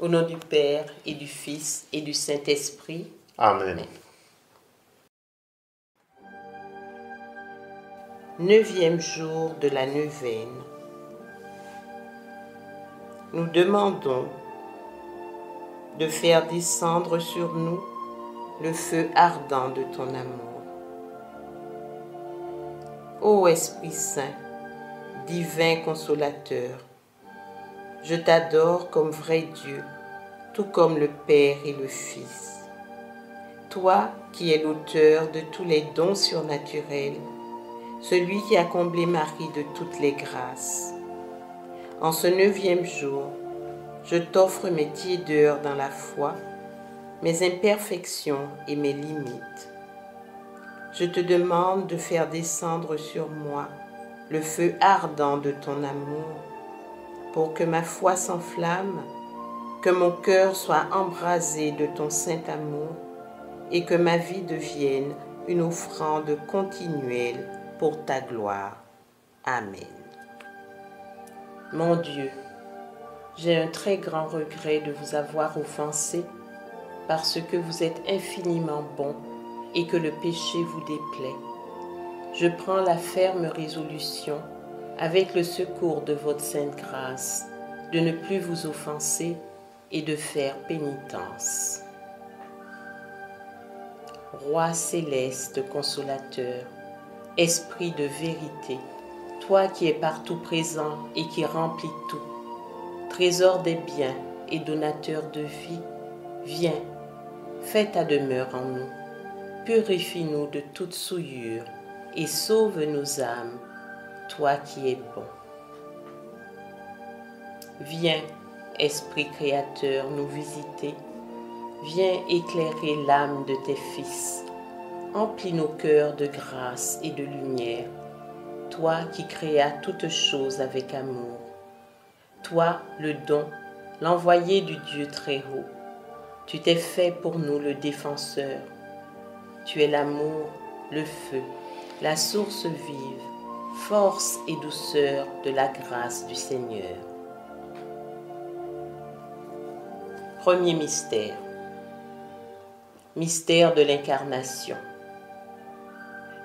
Au nom du Père et du Fils et du Saint-Esprit. Amen. Amen. 9e jour de la neuvaine. Nous demandons de faire descendre sur nous le feu ardent de ton amour. Ô Esprit Saint, divin consolateur, je t'adore comme vrai Dieu, tout comme le Père et le Fils. Toi qui es l'auteur de tous les dons surnaturels, celui qui a comblé Marie de toutes les grâces. En ce 9e jour, je t'offre mes tiédeurs dans la foi, mes imperfections et mes limites. Je te demande de faire descendre sur moi le feu ardent de ton amour, pour que ma foi s'enflamme, que mon cœur soit embrasé de ton saint amour et que ma vie devienne une offrande continuelle pour ta gloire. Amen. Mon Dieu, j'ai un très grand regret de vous avoir offensé parce que vous êtes infiniment bon et que le péché vous déplaît. Je prends la ferme résolution, avec le secours de votre sainte grâce, de ne plus vous offenser et de faire pénitence. Roi céleste consolateur, Esprit de vérité, toi qui es partout présent et qui remplis tout, trésor des biens et donateur de vie, viens, fais ta demeure en nous, purifie-nous de toute souillure et sauve nos âmes, toi qui es bon. Viens, Esprit créateur, nous visiter, viens éclairer l'âme de tes fils, emplis nos cœurs de grâce et de lumière, toi qui créas toutes choses avec amour. Toi, le don, l'envoyé du Dieu très haut, tu t'es fait pour nous le défenseur. Tu es l'amour, le feu, la source vive, force et douceur de la grâce du Seigneur. Premier mystère. Mystère de l'incarnation.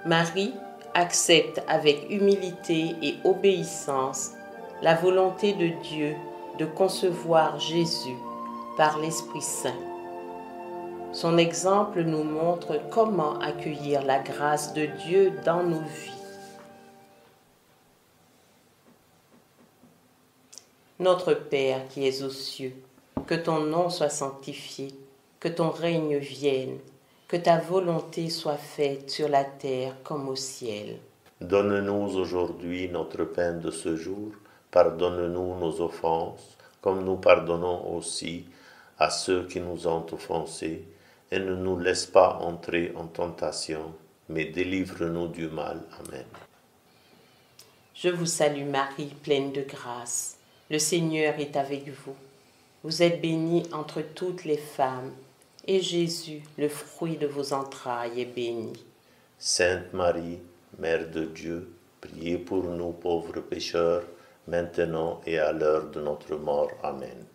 Marie accepte avec humilité et obéissance la volonté de Dieu de concevoir Jésus par l'Esprit Saint. Son exemple nous montre comment accueillir la grâce de Dieu dans nos vies. Notre Père qui es aux cieux, que ton nom soit sanctifié, que ton règne vienne, que ta volonté soit faite sur la terre comme au ciel. Donne-nous aujourd'hui notre pain de ce jour. Pardonne-nous nos offenses, comme nous pardonnons aussi à ceux qui nous ont offensés. Et ne nous laisse pas entrer en tentation, mais délivre-nous du mal. Amen. Je vous salue Marie, pleine de grâce. Le Seigneur est avec vous. Vous êtes bénie entre toutes les femmes, et Jésus, le fruit de vos entrailles, est béni. Sainte Marie, Mère de Dieu, priez pour nous pauvres pécheurs, maintenant et à l'heure de notre mort. Amen.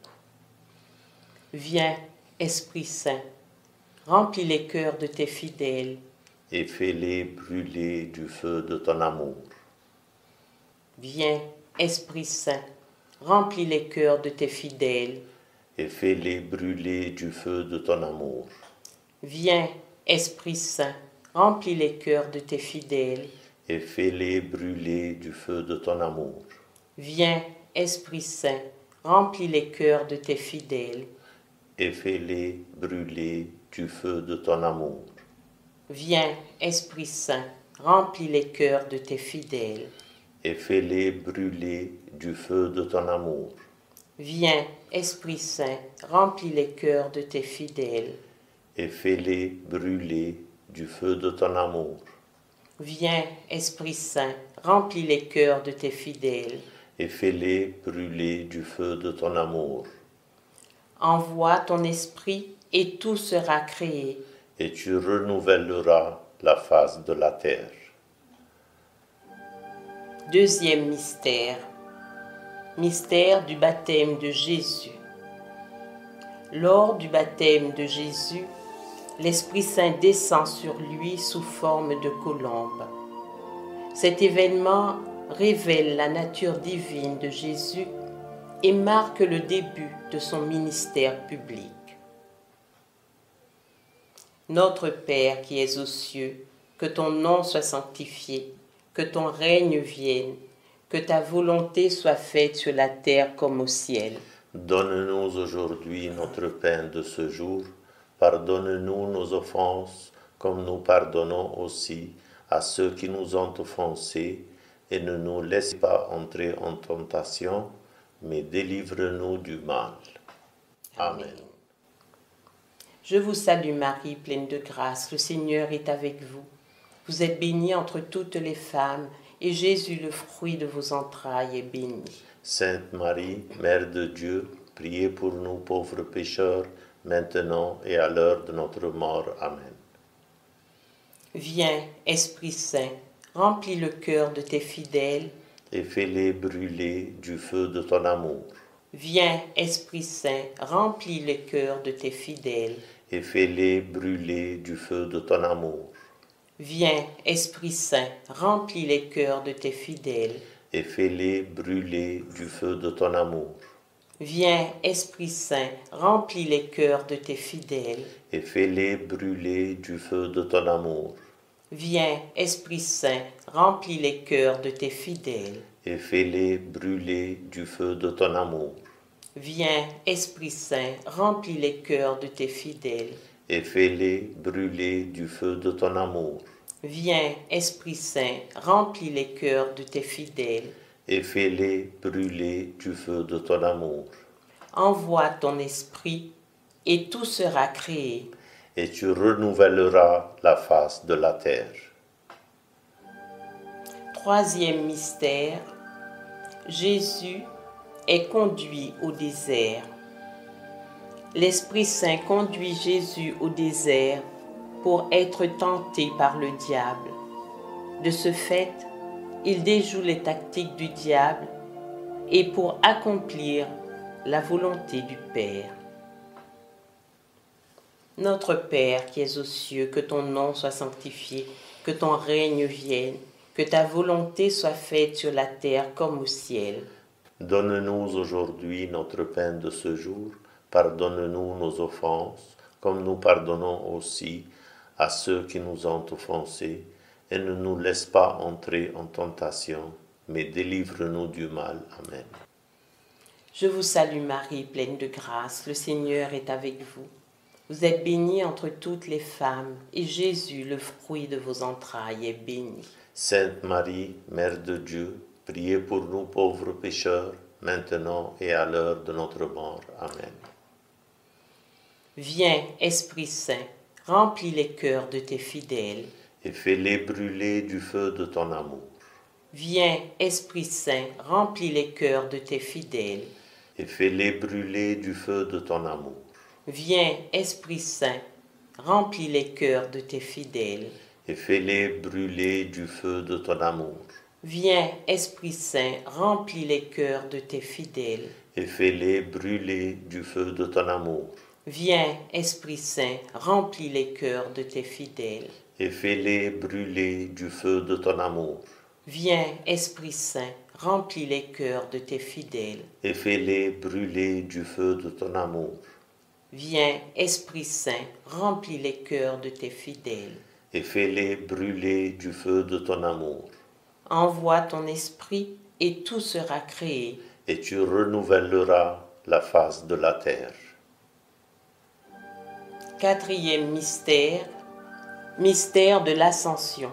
Viens, Esprit Saint, remplis les cœurs de tes fidèles, et fais-les brûler du feu de ton amour. Viens, Esprit Saint, remplis les cœurs de tes fidèles, et fais-les brûler du feu de ton amour. Viens, Esprit Saint, remplis les cœurs de tes fidèles, et fais-les brûler du feu de ton amour. Viens, Esprit Saint, remplis les cœurs de tes fidèles, et fais-les brûler du feu de ton amour. Viens, Esprit Saint, remplis les cœurs de tes fidèles, et fais-les brûler du feu de ton amour. Viens, Esprit Saint, remplis les cœurs de tes fidèles, et fais-les brûler du feu de ton amour. Viens, Esprit Saint, remplis les cœurs de tes fidèles, et fais-les brûler du feu de ton amour. Envoie ton esprit et tout sera créé, et tu renouvelleras la face de la terre. Deuxième mystère. Mystère du baptême de Jésus. Lors du baptême de Jésus, l'Esprit Saint descend sur lui sous forme de colombe. Cet événement révèle la nature divine de Jésus et marque le début de son ministère public. Notre Père qui es aux cieux, que ton nom soit sanctifié, que ton règne vienne, que ta volonté soit faite sur la terre comme au ciel. Donne-nous aujourd'hui notre pain de ce jour. Pardonne-nous nos offenses, comme nous pardonnons aussi à ceux qui nous ont offensés, et ne nous laisse pas entrer en tentation, mais délivre-nous du mal. Amen. Je vous salue Marie, pleine de grâce, le Seigneur est avec vous. Vous êtes bénie entre toutes les femmes, et Jésus, le fruit de vos entrailles, est béni. Sainte Marie, Mère de Dieu, priez pour nous pauvres pécheurs, maintenant et à l'heure de notre mort. Amen. Viens, Esprit Saint, remplis le cœur de tes fidèles, et fais-les brûler du feu de ton amour. Viens, Esprit Saint, remplis le cœur de tes fidèles, et fais-les brûler du feu de ton amour. Viens, Esprit Saint, remplis les cœurs de tes fidèles, et fais-les brûler du feu de ton amour. Viens, Esprit Saint, remplis les cœurs de tes fidèles, et fais-les brûler du feu de ton amour. Viens, Esprit Saint, remplis les cœurs de tes fidèles, et fais-les brûler du feu de ton amour. Viens, Esprit Saint, remplis les cœurs de tes fidèles, et fais-les brûler du feu de ton amour. Viens, Esprit Saint, remplis les cœurs de tes fidèles, et fais-les brûler du feu de ton amour. Envoie ton esprit, et tout sera créé, et tu renouvelleras la face de la terre. Troisième mystère, Jésus est conduit au désert. L'Esprit Saint conduit Jésus au désert pour être tenté par le diable. De ce fait, il déjoue les tactiques du diable et pour accomplir la volonté du Père. Notre Père qui es aux cieux, que ton nom soit sanctifié, que ton règne vienne, que ta volonté soit faite sur la terre comme au ciel. Donne-nous aujourd'hui notre pain de ce jour. Pardonne-nous nos offenses, comme nous pardonnons aussi à ceux qui nous ont offensés, et ne nous laisse pas entrer en tentation, mais délivre-nous du mal. Amen. Je vous salue Marie, pleine de grâce, le Seigneur est avec vous. Vous êtes bénie entre toutes les femmes, et Jésus, le fruit de vos entrailles, est béni. Sainte Marie, Mère de Dieu, priez pour nous pauvres pécheurs, maintenant et à l'heure de notre mort. Amen. Viens, Esprit Saint, remplis les cœurs de tes fidèles, et fais-les brûler du feu de ton amour. Viens, Esprit Saint, remplis les cœurs de tes fidèles, et fais-les brûler du feu de ton amour. Viens, Esprit Saint, remplis les cœurs de tes fidèles, et fais-les brûler du feu de ton amour. Viens, Esprit Saint, remplis les cœurs de tes fidèles, et fais-les brûler du feu de ton amour. Viens, Esprit Saint, remplis les cœurs de tes fidèles, et fais-les brûler du feu de ton amour. Viens, Esprit Saint, remplis les cœurs de tes fidèles, et fais-les brûler du feu de ton amour. Viens, Esprit Saint, remplis les cœurs de tes fidèles, et fais-les brûler du feu de ton amour. Envoie ton esprit et tout sera créé, et tu renouvelleras la face de la terre. Quatrième mystère, mystère de l'Ascension.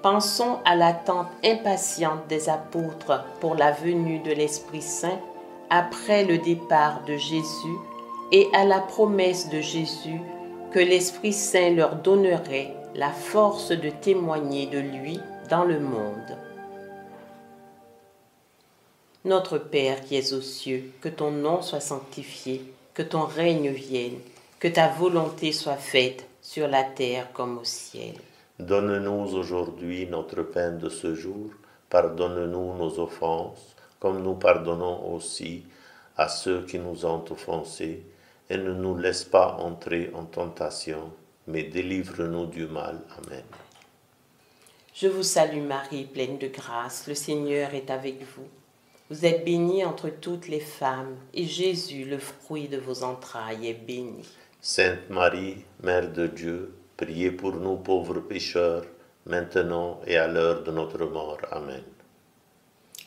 Pensons à l'attente impatiente des apôtres pour la venue de l'Esprit Saint après le départ de Jésus et à la promesse de Jésus que l'Esprit Saint leur donnerait la force de témoigner de lui dans le monde. Notre Père qui es aux cieux, que ton nom soit sanctifié, que ton règne vienne, que ta volonté soit faite sur la terre comme au ciel. Donne-nous aujourd'hui notre pain de ce jour. Pardonne-nous nos offenses, comme nous pardonnons aussi à ceux qui nous ont offensés, et ne nous laisse pas entrer en tentation, mais délivre-nous du mal. Amen. Je vous salue Marie, pleine de grâce, le Seigneur est avec vous. Vous êtes bénie entre toutes les femmes, et Jésus, le fruit de vos entrailles, est béni. Sainte Marie, Mère de Dieu, priez pour nous pauvres pécheurs, maintenant et à l'heure de notre mort. Amen.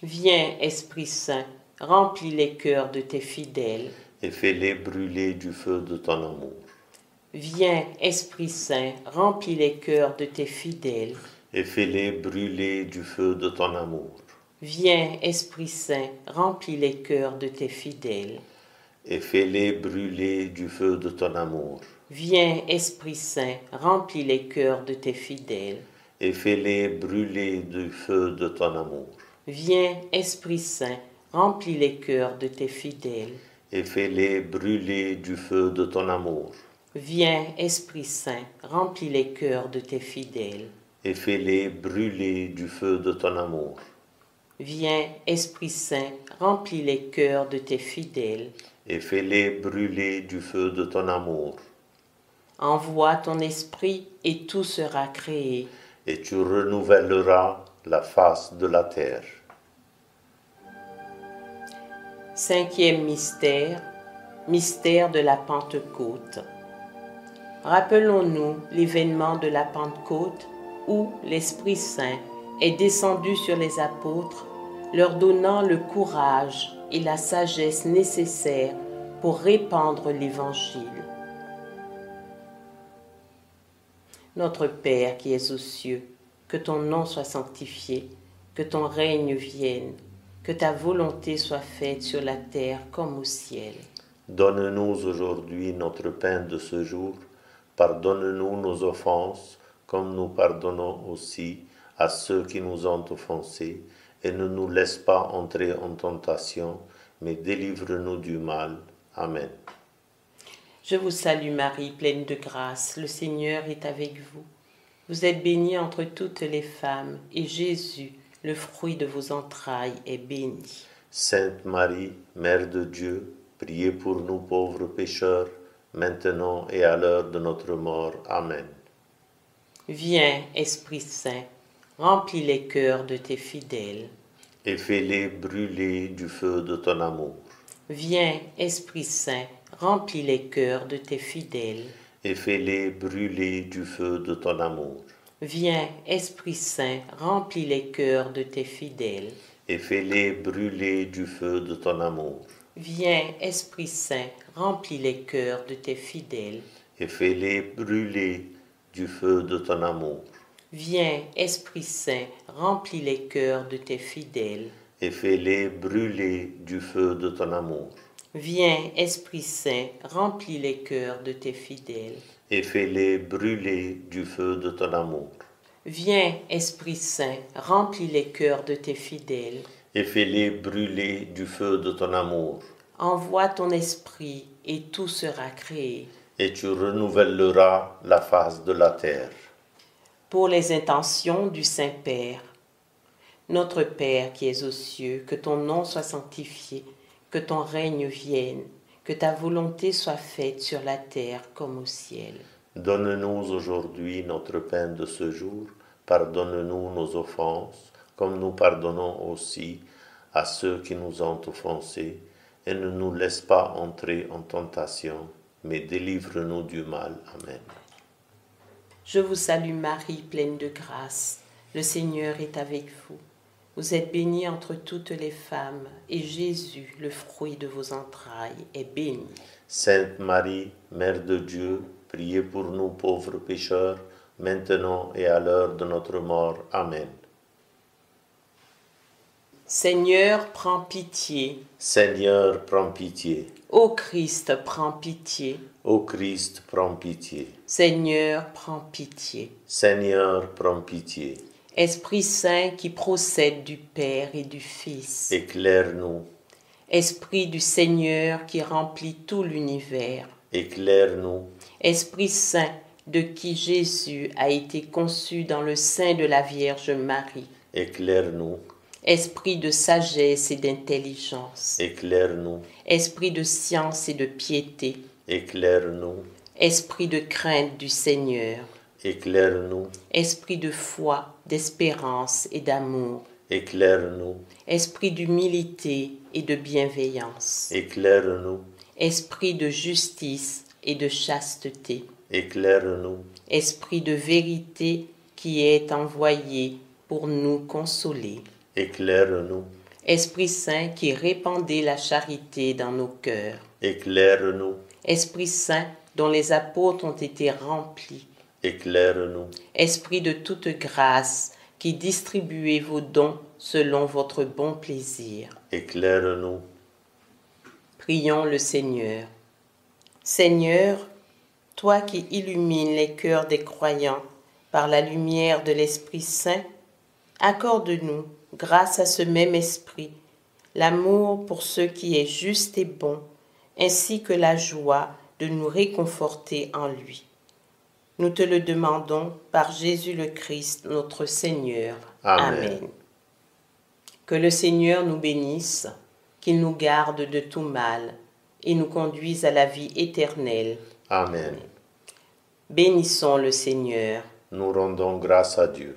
Viens, Esprit Saint, remplis les cœurs de tes fidèles. Et fais-les brûler du feu de ton amour. Viens, Esprit Saint, remplis les cœurs de tes fidèles. Et fais-les brûler du feu de ton amour. Viens, Esprit Saint, remplis les cœurs de tes fidèles. Et fais-les brûler du feu de ton amour. Viens, Esprit Saint, remplis les cœurs de tes fidèles. Et fais-les brûler du feu de ton amour. Viens, Esprit Saint, remplis les cœurs de tes fidèles. Et fais-les brûler du feu de ton amour. Viens, Esprit Saint, remplis les cœurs de tes fidèles. Et fais-les brûler du feu de ton amour. Viens, Esprit Saint, remplis les cœurs de tes fidèles. Et fais-les brûler du feu de ton amour. Envoie ton esprit et tout sera créé. Et tu renouvelleras la face de la terre. Cinquième mystère, mystère de la Pentecôte. Rappelons-nous l'événement de la Pentecôte où l'Esprit Saint est descendu sur les apôtres, leur donnant le courage et la sagesse nécessaires pour répandre l'Évangile. Notre Père qui es aux cieux, que ton nom soit sanctifié, que ton règne vienne, que ta volonté soit faite sur la terre comme au ciel. Donne-nous aujourd'hui notre pain de ce jour. Pardonne-nous nos offenses, comme nous pardonnons aussi à ceux qui nous ont offensés, et ne nous laisse pas entrer en tentation, mais délivre-nous du mal. Amen. Je vous salue Marie, pleine de grâce, le Seigneur est avec vous. Vous êtes bénie entre toutes les femmes, et Jésus, le fruit de vos entrailles, est béni. Sainte Marie, Mère de Dieu, priez pour nous pauvres pécheurs, maintenant et à l'heure de notre mort. Amen. Viens, Esprit Saint, remplis les cœurs de tes fidèles. Et fais-les brûler du feu de ton amour. Viens, Esprit Saint, remplis les cœurs de tes fidèles. Et fais-les brûler du feu de ton amour. Viens, Esprit Saint, remplis les cœurs de tes fidèles. Et fais-les brûler du feu de ton amour. Viens, Esprit Saint, remplis les cœurs de tes fidèles. Et fais-les brûler du feu de ton amour. Viens, Esprit Saint, remplis les cœurs de tes fidèles. Et fais-les brûler du feu de ton amour. Viens, Esprit Saint, remplis les cœurs de tes fidèles. Et fais-les brûler du feu de ton amour. Viens, Esprit Saint, remplis les cœurs de tes fidèles. Et fais-les brûler du feu de ton amour. Envoie ton esprit et tout sera créé. Et tu renouvelleras la face de la terre. Pour les intentions du Saint-Père. Notre Père qui es aux cieux, que ton nom soit sanctifié, que ton règne vienne, que ta volonté soit faite sur la terre comme au ciel. Donne-nous aujourd'hui notre pain de ce jour. Pardonne-nous nos offenses, comme nous pardonnons aussi à ceux qui nous ont offensés, et ne nous laisse pas entrer en tentation, mais délivre-nous du mal. Amen. Je vous salue Marie, pleine de grâce. Le Seigneur est avec vous. Vous êtes bénie entre toutes les femmes, et Jésus, le fruit de vos entrailles, est béni. Sainte Marie, Mère de Dieu, priez pour nous pauvres pécheurs, maintenant et à l'heure de notre mort. Amen. Seigneur, prends pitié. Seigneur, prends pitié. Ô Christ, prends pitié. Ô Christ, prends pitié. Seigneur, prends pitié. Seigneur, prends pitié. Esprit Saint qui procède du Père et du Fils. Éclaire-nous. Esprit du Seigneur qui remplit tout l'univers. Éclaire-nous. Esprit Saint de qui Jésus a été conçu dans le sein de la Vierge Marie. Éclaire-nous. Esprit de sagesse et d'intelligence. Éclaire-nous. Esprit de science et de piété. Éclaire-nous, Esprit de crainte du Seigneur, éclaire-nous, esprit de foi, d'espérance et d'amour, éclaire-nous, esprit d'humilité et de bienveillance, éclaire-nous, esprit de justice et de chasteté, éclaire-nous, esprit de vérité qui est envoyé pour nous consoler, éclaire-nous, Esprit Saint qui répandait la charité dans nos cœurs, éclaire-nous, Esprit Saint dont les apôtres ont été remplis, éclaire-nous, Esprit de toute grâce qui distribuez vos dons selon votre bon plaisir. éclaire-nous. Prions le Seigneur. Seigneur, toi qui illumines les cœurs des croyants par la lumière de l'Esprit Saint, accorde-nous, grâce à ce même Esprit, l'amour pour ce qui est juste et bon, ainsi que la joie de nous réconforter en lui. Nous te le demandons par Jésus le Christ, notre Seigneur. Amen. Que le Seigneur nous bénisse, qu'il nous garde de tout mal et nous conduise à la vie éternelle. Amen. Bénissons le Seigneur. Nous rendons grâce à Dieu.